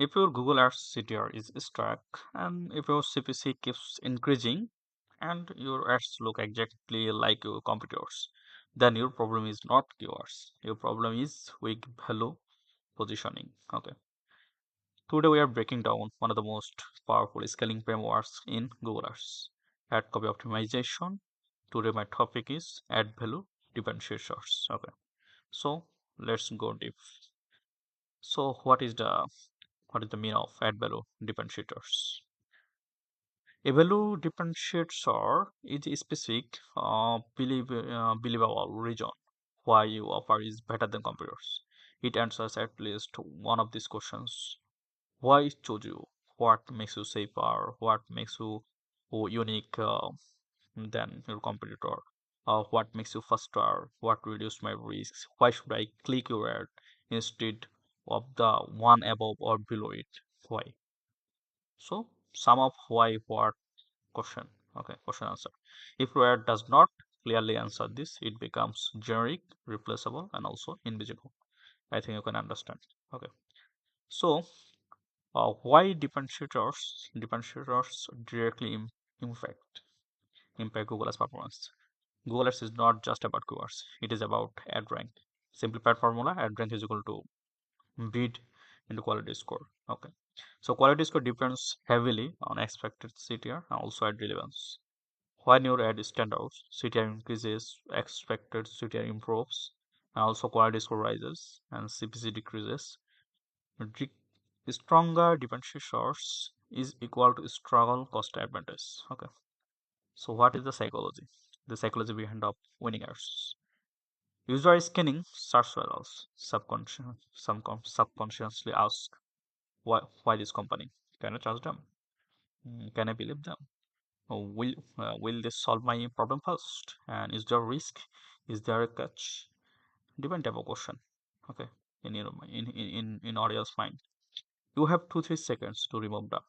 If your Google Ads CTR is stuck and if your CPC keeps increasing and your ads look exactly like your competitors, then your problem is not keywords. Your problem is weak value positioning. Okay. Today we are breaking down one of the most powerful scaling frameworks in Google Ads, ad copy optimization. Today my topic is ad value differentiators. Okay. So let's go deep. So what is the meaning of add value differentiators? A value differentiator is a specific, believable reason why your offer is better than competitors. It answers at least one of these questions. Why choose you? What makes you safer? What makes you unique than your competitor? What makes you faster? What reduces my risks? Why should I click your ad instead of the one above or below it? Why? So sum of why what question. Okay, question answer. If your ad does not clearly answer this, it becomes generic, replaceable, and also invisible. I think you can understand. Okay. So why differentiators directly impact Google's performance. Google Ads is not just about keywords, it is about ad rank. Simplified formula, ad rank is equal to bid into quality score. Okay. So quality score depends heavily on expected CTR and also ad relevance. When your ad stands out, CTR increases, expected CTR improves, and also quality score rises and CPC decreases. Re- Stronger differentiators is equal to struggle cost advantage. Okay. So what is the psychology? The psychology behind of winning ads. User is scanning search results. Subconsciously ask why this company? Can I trust them? Can I believe them? Will this solve my problem first? And is there a risk? Is there a catch? Different type of question. Okay, in your in audience mind, you have 2-3 seconds to remove doubt.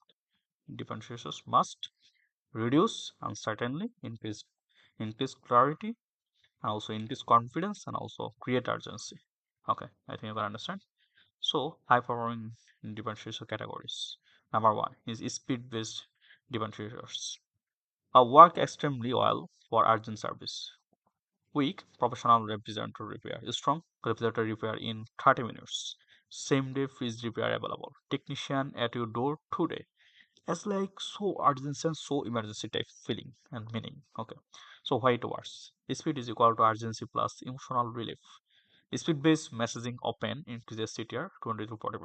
Differentiators must reduce uncertainty, increase clarity, and also increase confidence, and also create urgency. Okay, I think you can understand. So high performing differentiator categories. Number one is speed based differentiators. Work extremely well for urgent service. Weak professional refrigerator repair. Strong refrigerator repair in 30 minutes. Same day fridge repair available. Technician at your door today. It's like so urgent and so emergency type feeling and meaning. Okay. So why it works? Speed is equal to urgency plus emotional relief. Speed based messaging open increases CTR 20 to 40%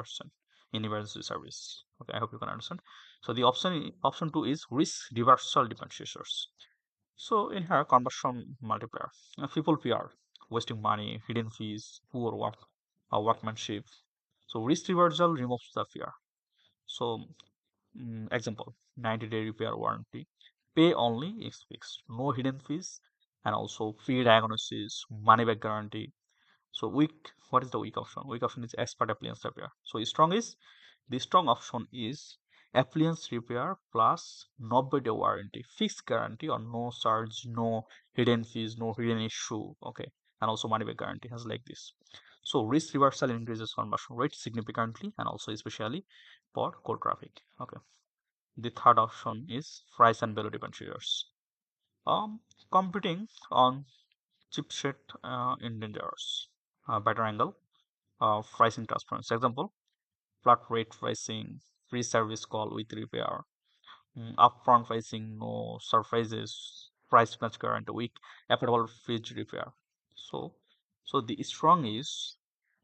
in emergency service. Okay, I hope you can understand. So the option two is risk reversal differentiators. So in here, conversion multiplier. People fear wasting money, hidden fees, poor workmanship. So risk reversal removes the fear. So example, 90-day repair warranty. Pay only if fixed. No hidden fees and also free diagnosis, money back guarantee. So weak, what is the weak option? Weak option is expert appliance repair. So the strong option is appliance repair plus 90-day warranty, fixed guarantee or no charge, no hidden fees, no hidden issue. Okay, and also money back guarantee has like this. So risk reversal increases conversion rate significantly and also especially for cold traffic. Okay. The third option is price and value differentiators. Um, Competing on chipset in dangerous. Better angle, pricing transparency. Example, flat rate pricing, free service call with repair, upfront pricing, no surprises, price match guarantee, week, affordable fridge repair. So, so the strong is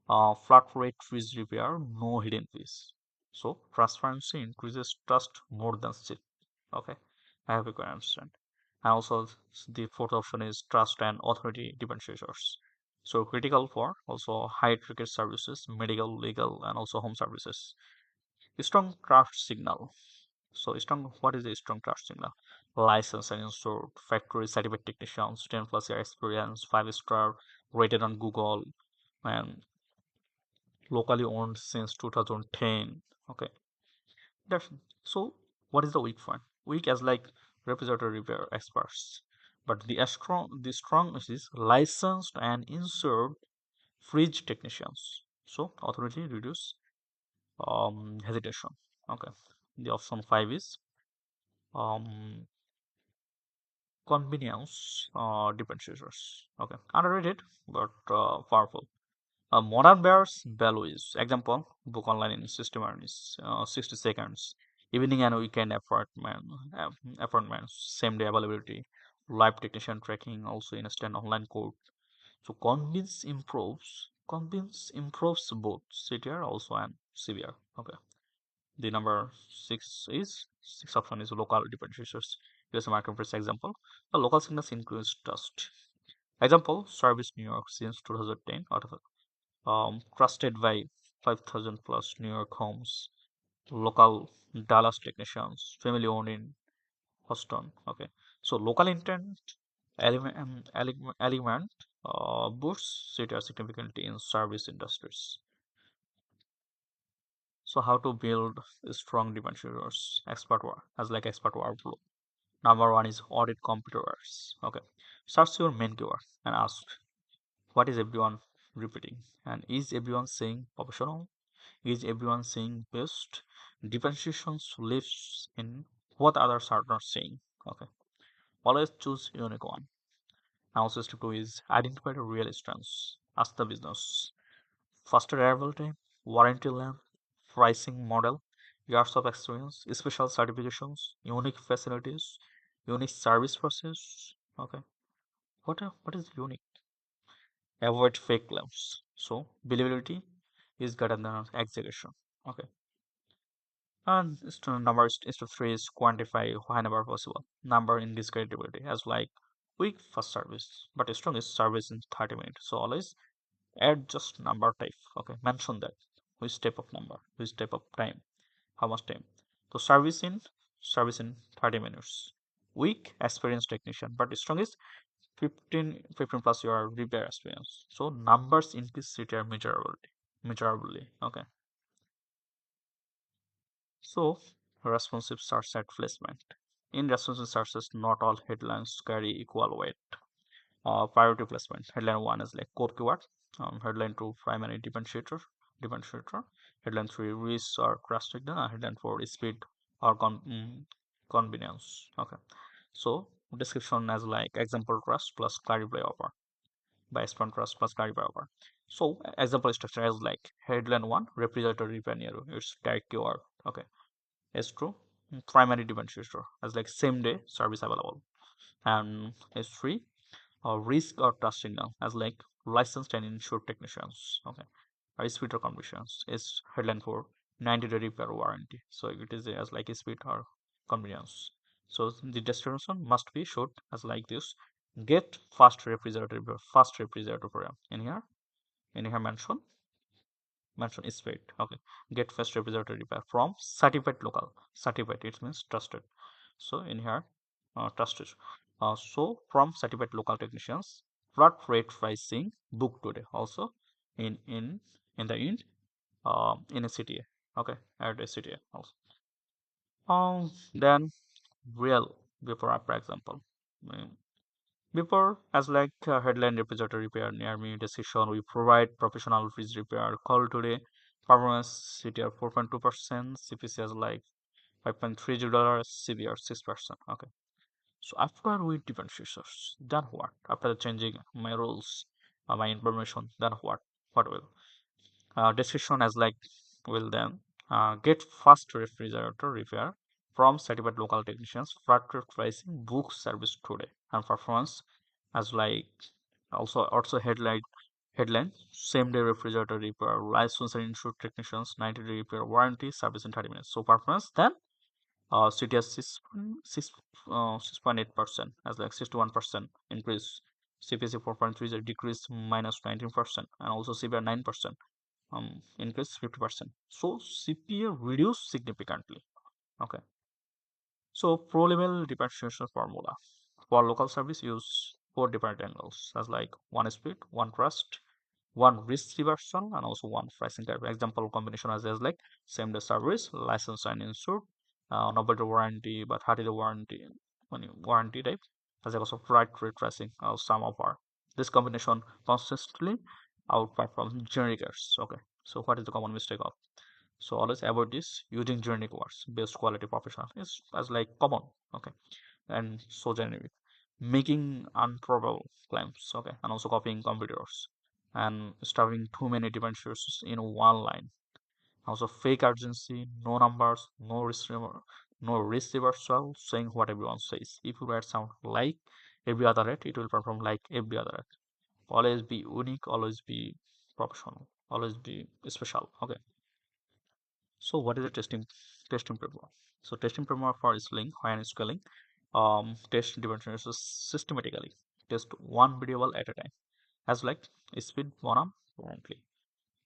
flat rate fridge repair, no hidden fees. So transparency increases trust more than speed. Okay, I hope you can understand. And also the fourth option is trust and authority differentiators. So critical for also high ticket services, medical, legal, and also home services. Strong trust signal. So strong, what is a strong trust signal? License and insured, factory certified technicians, 10 plus year experience, 5-star, rated on Google, and locally owned since 2010. Okay, that's so. What is the weak point? Weak as like refrigerator repair experts, but the strong is licensed and insured fridge technicians. So authority reduce hesitation. Okay. The option 5 is um, convenience differentiators. Okay. Underrated but powerful. Modern bears value is example book online in system is 60 seconds. Evening and weekend appointments, same day availability, live technician tracking, also instant online code. So convince improves both CTR also and CVR. Okay. The number six option is local differentiators. Here's a marketplace example. The local signals increase trust. Example, service New York since 2010 out of trusted by 5,000 plus New York homes, local Dallas technicians, family owned in Houston. Okay, so local intent element boosts CTR significantly in service industries. So how to build strong differentiators? Expert workflow. Number one is audit competitors. Okay, search your main keyword and ask what is everyone repeating and is everyone saying professional. Is everyone saying best? Differentiations lives in what others are not saying. Okay. Always choose unique one. Now step two is identify the real strengths. Ask the business. Faster arrival time, warranty length, pricing model, years of experience, special certifications, unique facilities, unique service process. Okay. What is unique? Avoid fake claims. So believability is better than exaggeration. Okay. And number step three is quantify whenever possible. Number in discreditability as like weak first service, but strongest service in 30 minutes. So always add just number type. Okay, mention that which type of number, which type of time, how much time. So service in 30 minutes. Weak experienced technician, but strongest 15 plus your repair experience. So numbers increase CTR measurably. Okay. So, responsive search at placement. In responsive searches, not all headlines carry equal weight. Priority placement. Headline 1 is like core keyword. Headline 2, primary differentiator. Headline 3, risk or crash signal. And headline 4 is speed or convenience. Okay. So, description as like example trust plus clarify offer. By spend trust plus clarify offer. So, example structure as like headline 1, refrigerator repair near you. It's direct keyword. Okay. Is true. Primary differentiator as like same day service available. And S3 risk or trust signal as like licensed and insured technicians. Okay. Or speed or convenience is headline for 90-day repair warranty. So it is as like a speed or convenience. So the destination must be short as like this. Get fast refrigerator program. In here mention is paid. Okay. Get first refrigerator repair from certified local. Certified, it means trusted. So in here, trusted. So from certified local technicians, flat rate pricing book today. Also in the end, in a CTA. Okay, at a CTA also. Then real before after example. Mm, Before, as like headline refrigerator repair near me decision, we provide professional fridge repair. Call today. Performance CTR 4.2%, CPC as like $5.30, CVR 6%. Okay. So after we differentiators, then what? After changing my rules, my information, then what? What will? Description as like will then get fast refrigerator repair from certified local technicians, flat rate pricing, book service today, and performance as like also headline same day refrigerator repair, licensed and insured technicians, 90-day repair warranty, service in 30 minutes. So performance then CTS 6.8% as like 61% increase. CPC 4.3 is a decrease minus 19%, and also CPR 9% increase 50%. So CPA reduced significantly. Okay. So pro level differentiation formula for local service use four different angles as like one speed, one trust, one risk reversal, and also one pricing type. Example combination as like same day service, license and insured, nobody warranty but 30 the warranty type, as also flight rate tracing. Some of our this combination consistently outperforms genericers. Okay, so what is the common mistake of? So always avoid this using generic words. Best quality professional is as like common, okay, and so generic. Making unprobable claims, okay, and also copying competitors and stuffing too many different sources in one line. Also fake urgency, no numbers, no receiver swell, saying what everyone says. If you write sound like every other ad, it will perform like every other ad. Always be unique, always be professional, always be special. Okay. So what is the testing framework? So testing framework for scaling, when scaling, test differentiators systematically. Test one variable at a time. As like speed bonum,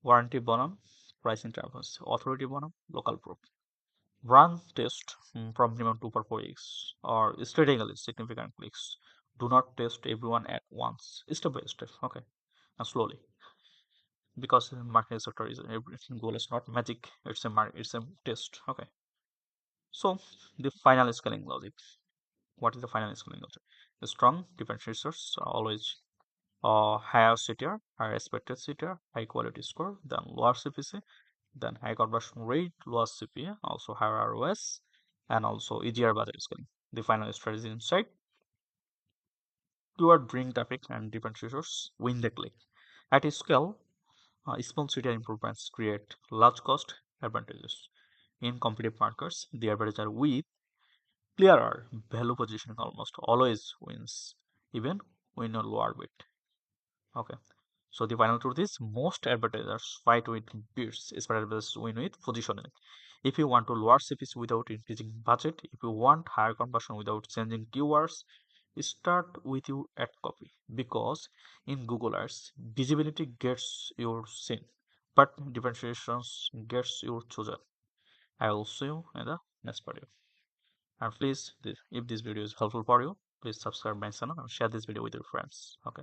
warranty bonum, pricing transparency, authority bonum, local proof. Run test from minimum 2 per 4x or strategically significant clicks. Do not test everyone at once. Step by step. Okay. And slowly. Because marketing sector is everything goal is not magic. It's a test. Okay. So the final scaling logic. What is the final scaling logic? The strong differentiators are always higher CTR, higher expected CTR, high quality score, then lower CPC, then high conversion rate, lower CPA, also higher ROS, and also easier budget scaling. The final strategy inside toward bring traffic and differentiators win the click. At a scale, small CTR improvements create large cost advantages. In competitive markets, the advertiser with clearer value positioning almost always wins, even when a lower bid. Okay. So the final truth is most advertisers fight with bids, advertisers win with positioning. If you want to lower CPC without increasing budget, if you want higher conversion without changing keywords, start with your ad copy because in Google Ads, visibility gets your seen, but differentiations gets your chosen. I will see you in the next video. And please, if this video is helpful for you, please subscribe my channel and share this video with your friends. Okay.